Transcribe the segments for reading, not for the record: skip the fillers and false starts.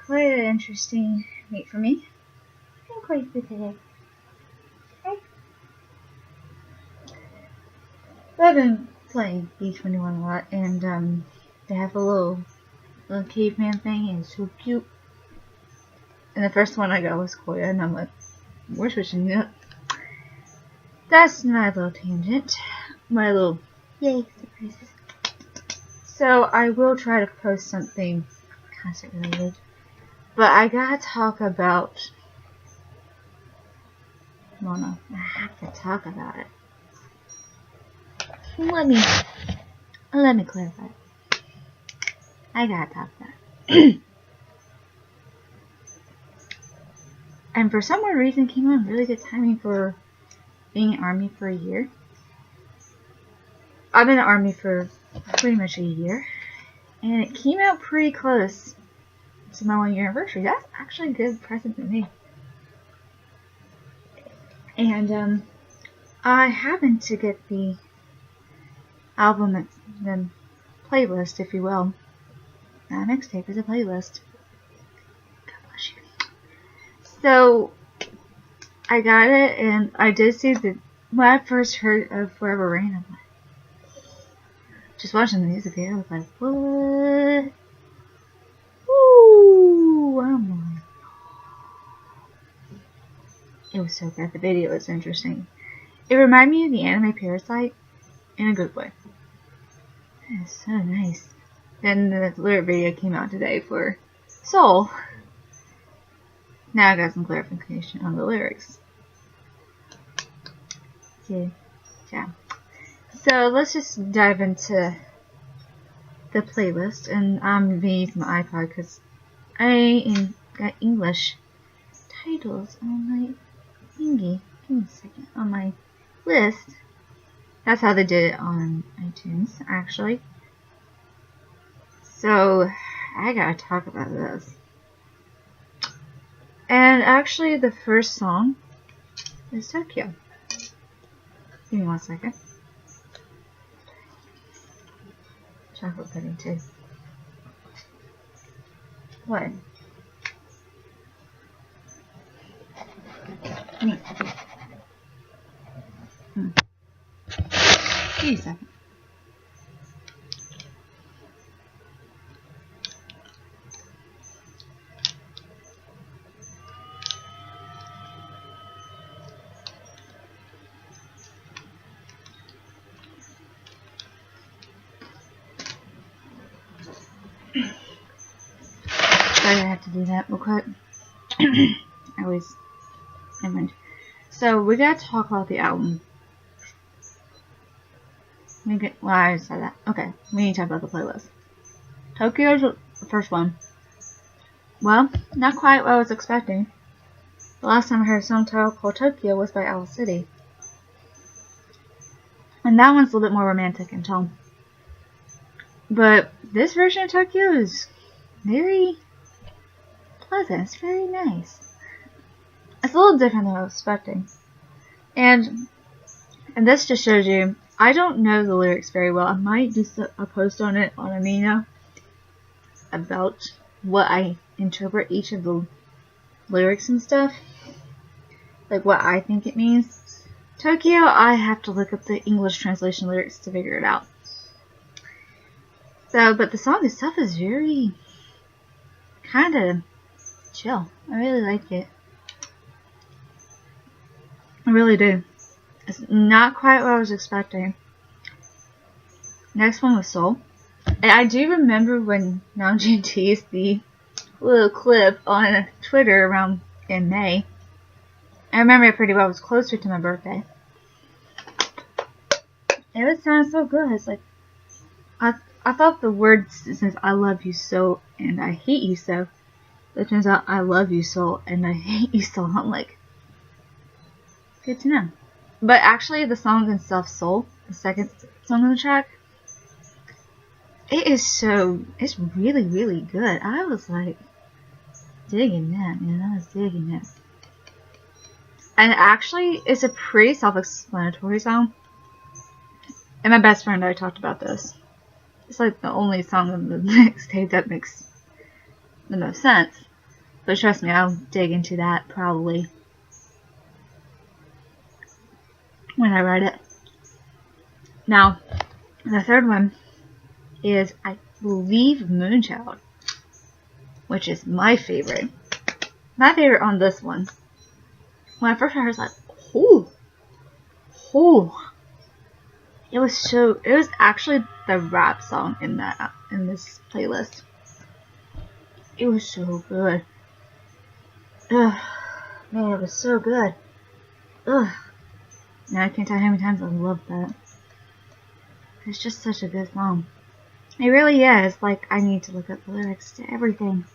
quite an interesting week for me. I'm quite good today. Okay. I've been playing B21 a lot, and they have a little caveman thing, and it's so cute. And the first one I got was Koya, and I'm like, we're switching it up. That's my little tangent. My little yay surprises. So I will try to post something concert related. But I gotta talk about Mona. I have to talk about it. Let me clarify. I gotta talk about it. And for some weird reason, came on really good timing for being in Army for a year. I've been in Army for pretty much a year, and it came out pretty close to my 1 year anniversary. That's actually a good present to me. And I happened to get the album, the playlist, if you will. That mixtape is a playlist. God bless you. So I got it, and I did see that when I first heard of Forever Rain, I'm like, just watching the music video, I was like, what? Ooh, I'm like, it was so good. The video was interesting. It reminded me of the anime Parasite in a good way. It's so nice. Then the lyric video came out today for Soul. Now I got some clarification on the lyrics. Yeah. So let's just dive into the playlist, and I'm gonna use my iPod because I got English titles on my thingy. Give me a second. On my list. That's how they did it on iTunes, actually. So I gotta talk about this. And actually, the first song is Tokyo. Give me 1 second. Chocolate pudding too. What? Give me a second. Sorry, I have to do that real quick. I always never. So we gotta talk about the album. Well, I already said that. Okay, we need to talk about the playlist. Tokyo's the first one. Well, not quite what I was expecting. The last time I heard a song titled called Tokyo was by Owl City. And that one's a little bit more romantic in tone. But this version of Tokyo is very pleasant. It's very nice. It's a little different than what I was expecting. And this just shows you, I don't know the lyrics very well. I might do a post on it on Amaya about what I interpret each of the lyrics and stuff. Like what I think it means. Tokyo, I have to look up the English translation lyrics to figure it out. So, but the song itself is very kind of chill. I really like it. I really do. It's not quite what I was expecting. Next one was Soul. And I do remember when Namjoon teased the little clip on Twitter around in May. I remember it pretty well. It was closer to my birthday. It would sound so good. It's like, I thought the words, since I love you so and I hate you so, it turns out I love you so and I hate you so. I'm like, good to know. But actually, the song itself, Soul, the second song on the track, it's really, really good. I was like, digging that, man. I was digging it. And actually, it's a pretty self-explanatory song. And my best friend and I talked about this. It's like the only song on the mixtape that makes the most sense. But trust me, I'll dig into that probably when I write it. Now, the third one is, I believe, Moonchild, which is my favorite. My favorite on this one. When I first heard it, I was like, oh. It was actually the rap song in this playlist. It was so good. Ugh. Man, it was so good. Ugh. Now I can't tell you how many times I love that. It's just such a good song. It really is. Like, I need to look up the lyrics to everything.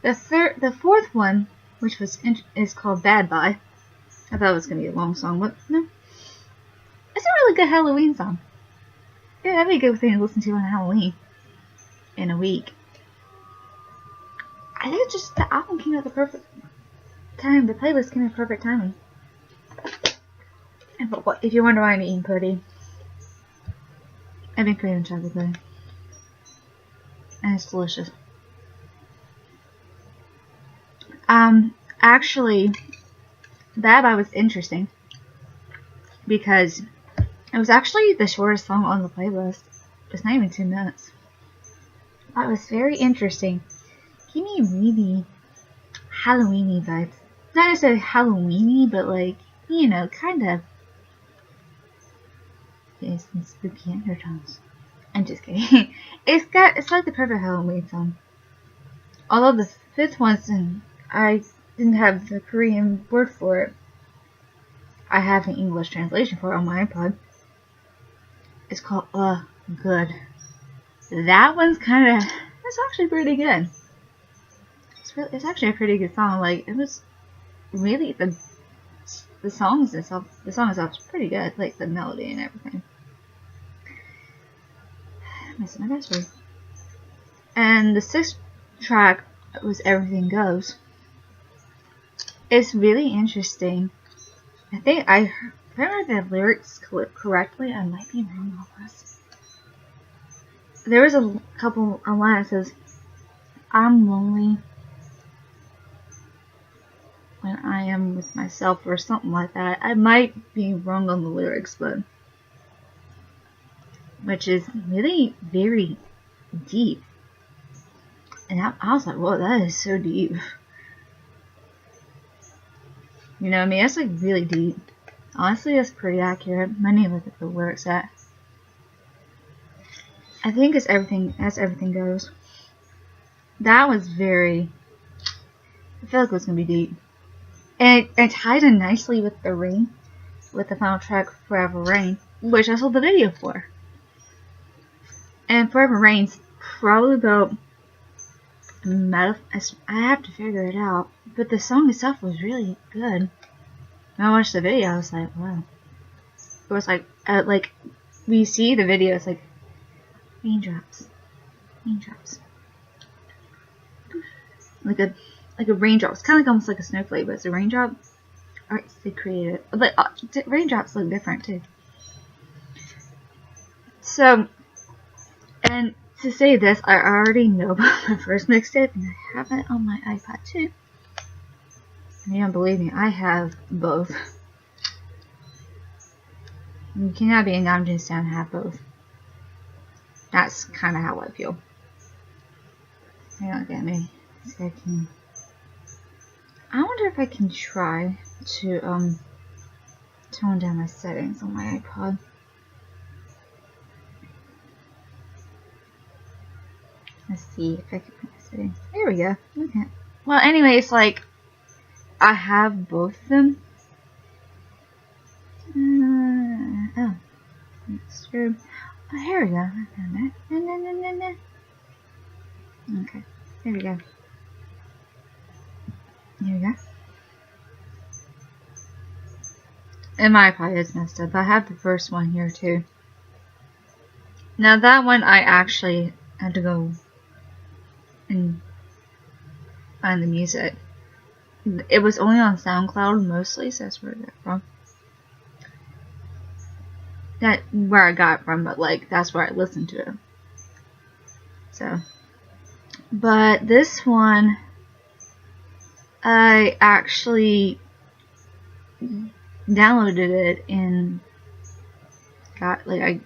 The fourth one, which is called Bad Bye. I thought it was gonna be a long song, but no. It's a really good Halloween song. Yeah, that'd be a good thing to listen to on Halloween. In a week. I think it's just the album came at the perfect time. The playlist came at perfect timing. But what, if you wonder why I'm eating pudding, I've been craving chocolate pudding. And it's delicious. Actually, Bad Bye was interesting because it was actually the shortest song on the playlist. It's not even 2 minutes. That was very interesting. Gave me really Halloweeny vibes. Not necessarily Halloweeny, but like, you know, kind of. Yeah, some spooky undertones. I'm just kidding. It's like the perfect Halloween song. Although the fifth one, I didn't have the Korean word for it. I have an English translation for it on my iPod. It's called Good. That one's it's actually pretty good. It's actually a pretty good song. Like, it was really, the song itself is pretty good. Like, the melody and everything. I'm missing my password. And the 6th track was Everything Goes. It's really interesting. I think I heard the lyrics correctly. I might be wrong on this. There was a couple online that says, I'm lonely when I am with myself, or something like that. I might be wrong on the lyrics, but which is really very deep. And I was like, whoa, that is so deep. You know what I mean? That's like really deep. Honestly, that's pretty accurate. I need to look at the lyrics at. I think it's Everything Goes. That was very, I feel like it was going to be deep. And it tied in nicely with the final track, Forever Rain, which I saw the video for. And Forever Rain's probably about, I have to figure it out, but the song itself was really good. When I watched the video, I was like, wow. It was like we see the video, it's like, raindrops. Like a raindrop. It's kind of like almost like a snowflake, but it's a raindrop. Alright, they created it. But raindrops look different too. So, and to say this, I already know about my first mixtape, and I have it on my iPod too. And you don't believe me, I have both. You cannot be a Namjoon stan and have both. That's kind of how I feel. They don't get me. So I wonder if I can try to tone down my settings on my iPod. Let's see if I can put my settings. There we go. Okay. Well, anyway, it's like I have both of them. Oh, that's true. Oh, here we go. I found it. Okay, there we go. Here we go. And my iPod is messed up. I have the first one here too. Now that one I actually had to go and find the music. It was only on SoundCloud mostly, so that's where I got it from. Not where I got it from, but like that's where I listened to it. So, but this one I actually downloaded it and I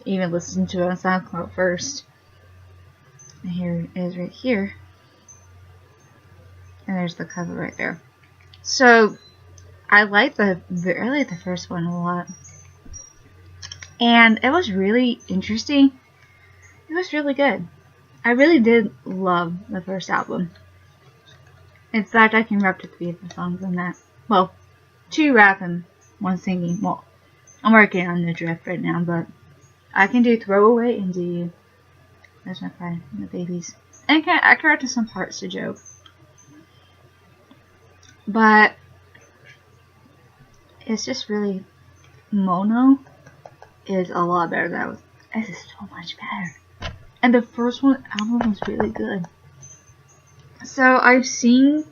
even listened to it on SoundCloud first. And here it is right here. And there's the cover right there. So I like the first one a lot. And it was really interesting. It was really good. I really did love the first album. In fact, I can rap to 3 of the songs on that. Well, 2 rap and 1 singing. Well, I'm working on the drift right now, but I can do Throwaway and Do You. That's my friend and the babies. And I corrected some parts to joke. But it's just really, Mono is a lot better than this is so much better. And the first album was really good. So I've seen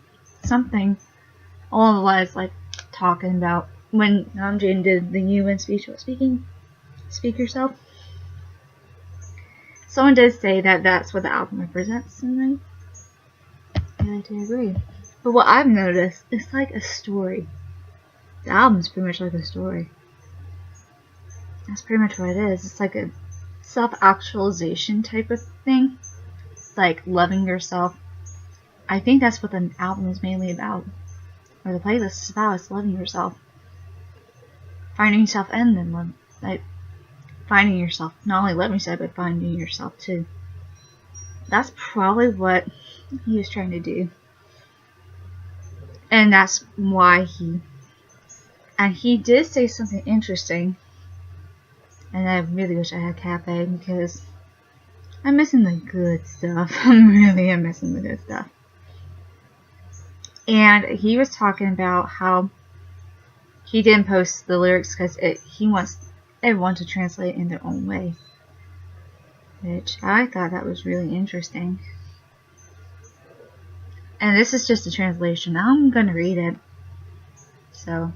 something along the lines like talking about when Namjoon did the UN speech about speak yourself. Someone did say that that's what the album represents, and I do agree. But what I've noticed, it's like a story. The album's pretty much like a story. That's pretty much what it is. It's like a self-actualization type of thing. Like loving yourself. I think that's what the album is mainly about. Or the playlist is about. It's loving yourself. Finding yourself and then love. Like, finding yourself. Not only loving yourself, but finding yourself too. That's probably what he was trying to do. And that's why he did say something interesting. And I really wish I had Cafe because I'm missing the good stuff. I really am missing the good stuff. And he was talking about how he didn't post the lyrics because he wants everyone to translate in their own way. Which I thought that was really interesting. And this is just a translation. I'm gonna read it. So.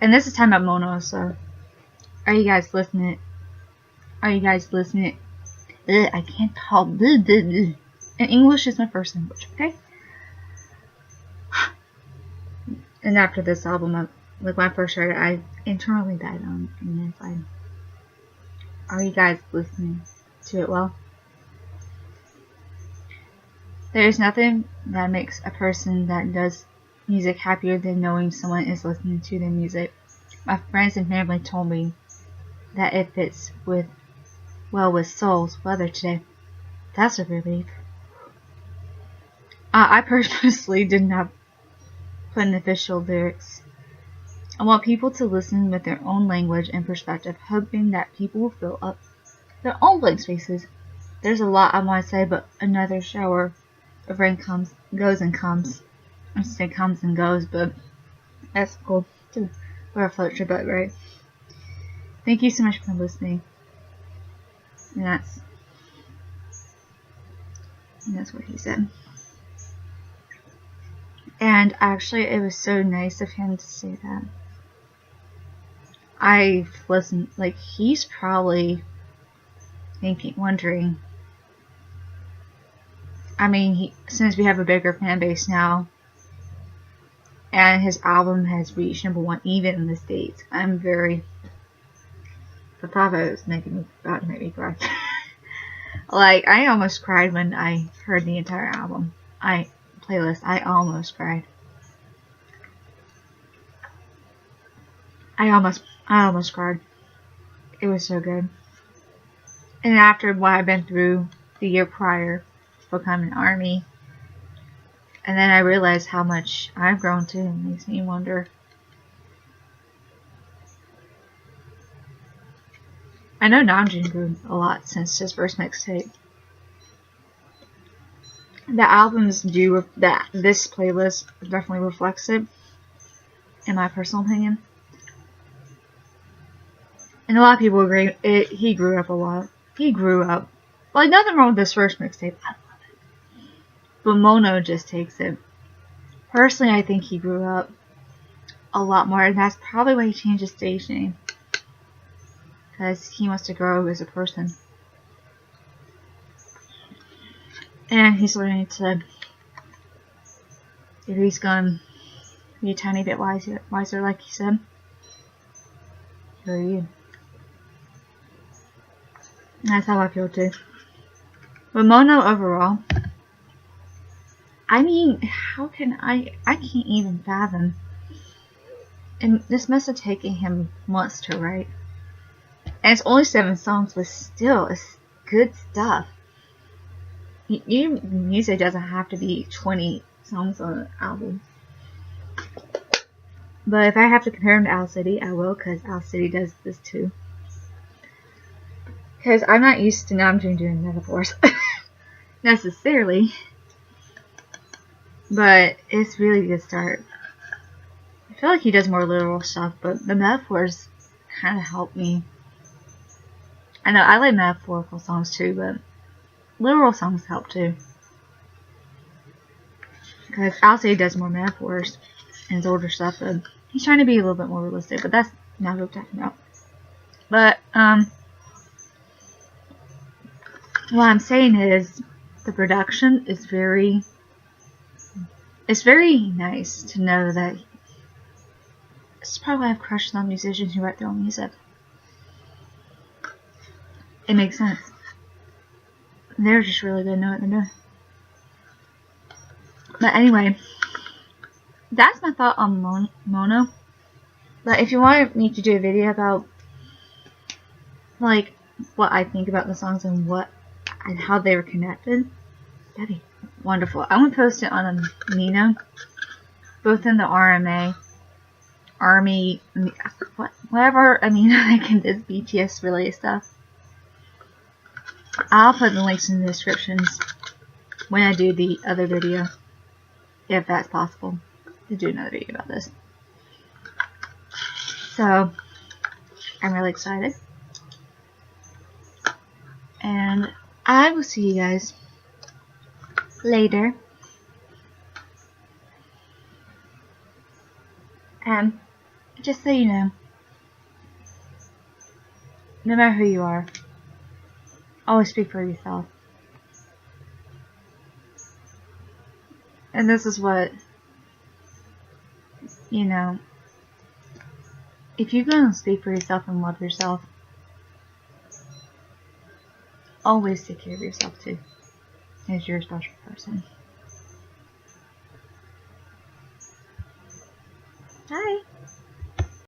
And this is time about Mono, so. Are you guys listening? Are you guys listening? I can't talk. And English is my first language, okay? And after this album, like when I first heard it, I internally died on the inside. Are you guys listening to it well? There is nothing that makes a person that does music happier than knowing someone is listening to their music. My friends and family told me that it fits with Soul's weather today. That's a relief. I purposely did not put in official lyrics. I want people to listen with their own language and perspective, hoping that people will fill up their own blank spaces. There's a lot I want to say, but another shower of rain goes and comes. I say comes and goes, but that's cool too. Or a float your boat, right? Thank you so much for listening. And that's what he said. And actually, it was so nice of him to say that. I've listened, like, he's probably wondering. I mean, since we have a bigger fan base now, and his album has reached #1 even in the States, the thought of it was about to make me cry. Like, I almost cried when I heard the entire album. Playlist, I almost cried. I almost cried. It was so good. And after what I've been through the year prior to becoming an ARMY, and then I realized how much I've grown too. It makes me wonder. I know Namjoon grew a lot since his first mixtape. The albums this playlist definitely reflects it, in my personal opinion. And a lot of people agree. He grew up a lot. He grew up. Like, nothing wrong with this first mixtape. I love it. But Mono just takes it. Personally, I think he grew up a lot more, and that's probably why he changed his stage name. Because he wants to grow as a person. And he's learning to if he's gonna be a tiny bit wiser like you said, who are you? That's how I feel too. But Mono overall, I mean, how can I can't even fathom. And this must have taken him months to write. And it's only 7 songs, but still, it's good stuff. Music doesn't have to be 20 songs on an album. But if I have to compare him to Owl City, I will, because Owl City does this too. Because I'm not used to Namjoon doing metaphors. Necessarily. But it's really a good start. I feel like he does more literal stuff, but the metaphors kind of help me. I know, I like metaphorical songs too, but literal songs help too. Because Owl City does more metaphors in his older stuff, but he's trying to be a little bit more realistic, but that's not what I'm talking about. But, what I'm saying is, the production is it's very nice to know that it's probably why I've crushed on musicians who write their own music. It makes sense. They're just really good at knowing what they're doing. But anyway, that's my thought on Mono. But if you want me to do a video about like what I think about the songs and how they were connected, that'd be wonderful. I'm gonna post it on Amino, both in the RMA, Army, whatever Amino I can do BTS related stuff. I'll put the links in the descriptions when I do the other video, if that's possible, to do another video about this. So, I'm really excited. And I will see you guys later. And just so you know, no matter who you are, always speak for yourself. And this is what, you know, if you're going to speak for yourself and love yourself, always take care of yourself too, as you're a special person. Bye.